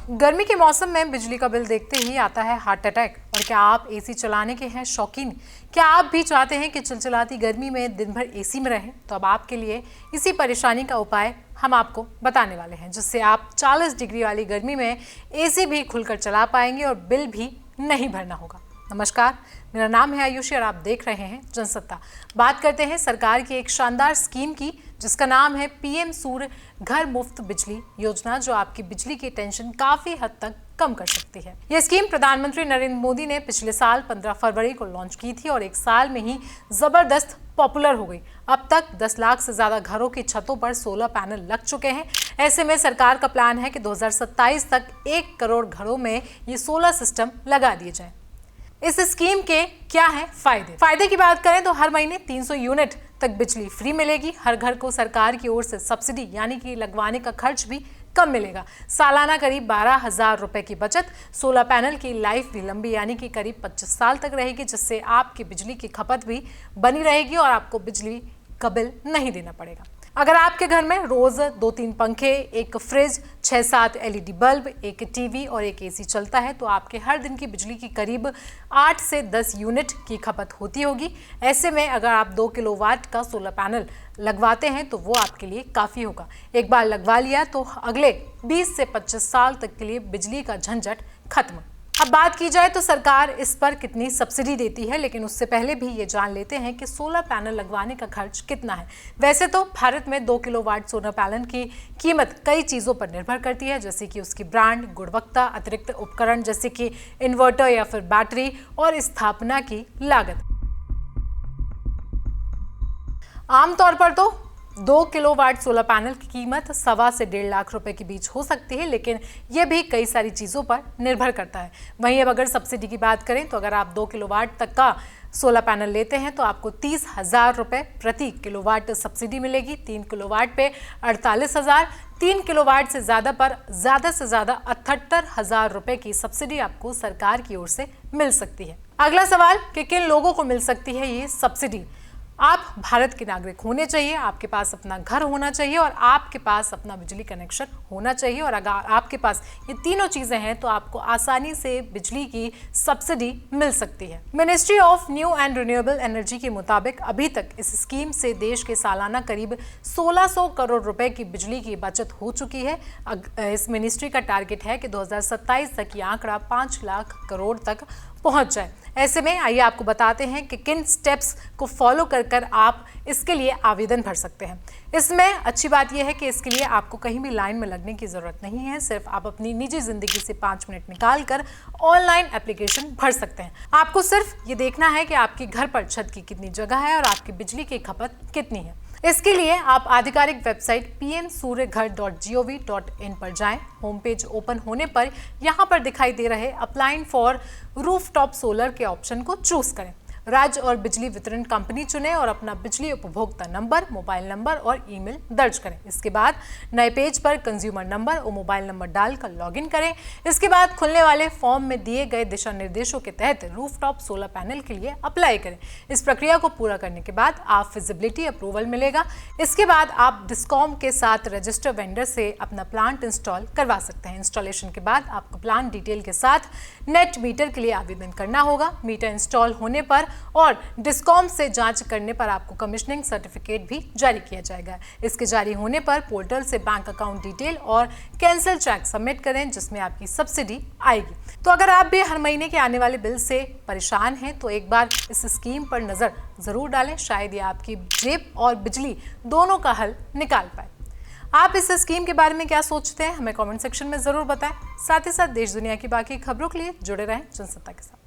गर्मी के मौसम में बिजली का बिल देखते ही आता है हार्ट अटैक। और क्या आप एसी चलाने के हैं शौकीन? क्या आप भी चाहते हैं कि चिलचिलाती गर्मी में दिन भर एसी में रहें? तो अब आपके लिए इसी परेशानी का उपाय हम आपको बताने वाले हैं, जिससे आप 40 डिग्री वाली गर्मी में एसी भी खुलकर चला पाएंगे और बिल भी नहीं भरना होगा। नमस्कार, मेरा नाम है आयुषी और आप देख रहे हैं जनसत्ता। बात करते हैं सरकार की एक शानदार स्कीम की, जिसका नाम है पीएम सूर्य घर मुफ्त बिजली योजना, जो आपकी बिजली की टेंशन काफी हद तक कम कर सकती है। यह स्कीम प्रधानमंत्री नरेंद्र मोदी ने पिछले साल 15 फरवरी को लॉन्च की थी और एक साल में ही जबरदस्त पॉपुलर हो गई। अब तक 10 लाख से ज्यादा घरों की छतों पर सोलर पैनल लग चुके हैं। ऐसे में सरकार का प्लान है कि 2027 तक 1 करोड़ घरों में ये सोलर सिस्टम लगा दिए जाएं। इस स्कीम के क्या है फायदे की बात करें तो हर महीने 300 यूनिट तक बिजली फ्री मिलेगी। हर घर को सरकार की ओर से सब्सिडी यानी कि लगवाने का खर्च भी कम मिलेगा। सालाना करीब 12,000 रुपए की बचत। सोलर पैनल की लाइफ भी लंबी यानी कि करीब 25 साल तक रहेगी, जिससे आपकी बिजली की खपत भी बनी रहेगी और आपको बिजली का बिल नहीं देना पड़ेगा। अगर आपके घर में रोज 2-3 पंखे, एक फ्रिज, 6-7 एलईडी बल्ब, एक टीवी और एक एसी चलता है तो आपके हर दिन की बिजली की करीब 8 से 10 यूनिट की खपत होती होगी। ऐसे में अगर आप 2 किलोवाट का सोलर पैनल लगवाते हैं तो वो आपके लिए काफ़ी होगा। एक बार लगवा लिया तो अगले 20 से 25 साल तक के लिए बिजली का झंझट खत्म। अब बात की जाए तो सरकार इस पर कितनी सब्सिडी देती है, लेकिन उससे पहले भी ये जान लेते हैं कि सोलर पैनल लगवाने का खर्च कितना है। वैसे तो भारत में 2 किलोवाट सोलर पैनल की कीमत कई चीज़ों पर निर्भर करती है, जैसे कि उसकी ब्रांड, गुणवत्ता, अतिरिक्त उपकरण जैसे कि इन्वर्टर या फिर बैटरी और स्थापना की लागत। आमतौर पर तो 2 किलोवाट सोलर पैनल की कीमत 1.25 से 1.5 लाख रुपए के बीच हो सकती है, लेकिन यह भी कई सारी चीज़ों पर निर्भर करता है। वहीं अब अगर सब्सिडी की बात करें तो अगर आप 2 किलोवाट तक का सोलर पैनल लेते हैं तो आपको 30,000 रुपये प्रति किलोवाट सब्सिडी मिलेगी। 3 किलोवाट पे 48,000, 3 किलोवाट से ज़्यादा पर ज़्यादा से ज़्यादा 78,000 रुपये की सब्सिडी आपको सरकार की ओर से मिल सकती है। अगला सवाल कि किन लोगों को मिल सकती है ये सब्सिडी? आप भारत के नागरिक होने चाहिए, आपके पास अपना घर होना चाहिए और आपके पास अपना बिजली कनेक्शन होना चाहिए। और अगर आपके पास ये तीनों चीज़ें हैं तो आपको आसानी से बिजली की सब्सिडी मिल सकती है। Ministry of new and renewable energy के मुताबिक अभी तक इस स्कीम से देश के सालाना करीब 1600 करोड़ रुपए की बिजली की बचत हो चुकी है। इस मिनिस्ट्री का टारगेट है कि 2027 तक ये आंकड़ा 5 लाख करोड़ तक पहुंच जाए। ऐसे में आइए आपको बताते हैं कि किन स्टेप्स को फॉलो कर आप इसके लिए आवेदन भर सकते हैं। इसमें अच्छी बात यह है कि इसके लिए आपको कहीं भी लाइन में लगने की ज़रूरत नहीं है। सिर्फ आप अपनी निजी ज़िंदगी से 5 मिनट निकाल कर ऑनलाइन एप्लीकेशन भर सकते हैं। आपको सिर्फ ये देखना है कि आपके घर पर छत की कितनी जगह है और आपकी बिजली की खपत कितनी है। इसके लिए आप आधिकारिक वेबसाइट pmsuryaghar.gov.in पर जाएं। होम पेज ओपन होने पर यहाँ पर दिखाई दे रहे अप्लाइंग फॉर रूफटॉप सोलर के ऑप्शन को चूज करें। राज्य और बिजली वितरण कंपनी चुनें और अपना बिजली उपभोक्ता नंबर, मोबाइल नंबर और ईमेल दर्ज करें। इसके बाद नए पेज पर कंज्यूमर नंबर और मोबाइल नंबर डालकर लॉगिन करें। इसके बाद खुलने वाले फॉर्म में दिए गए दिशा निर्देशों के तहत रूफटॉप सोलर पैनल के लिए अप्लाई करें। इस प्रक्रिया को पूरा करने के बाद आप फिजिबिलिटी अप्रूवल मिलेगा। इसके बाद आप डिस्कॉम के साथ रजिस्टर वेंडर से अपना प्लांट इंस्टॉल करवा सकते हैं। इंस्टॉलेशन के बाद आपको प्लांट डिटेल के साथ नेट मीटर के लिए आवेदन करना होगा। मीटर इंस्टॉल होने पर और डिस्कॉम से जांच करने पर आपको कमीशनिंग सर्टिफिकेट भी जारी किया जाएगा। इसके जारी होने पर पोर्टल से बैंक अकाउंट डिटेल और कैंसिल चेक सबमिट करें, जिसमें आपकी सब्सिडी आएगी। तो अगर आप भी हर महीने के आने वाले बिल से परेशान हैं तो एक बार इस स्कीम पर नजर जरूर डालें। शायद ये आपकी जेब और बिजली दोनों का हल निकाल पाए। आप इस स्कीम के बारे में क्या सोचते हैं, हमें कमेंट सेक्शन में जरूर बताएं। साथ ही साथ देश दुनिया की बाकी खबरों के लिए जुड़े रहें जनसत्ता के साथ।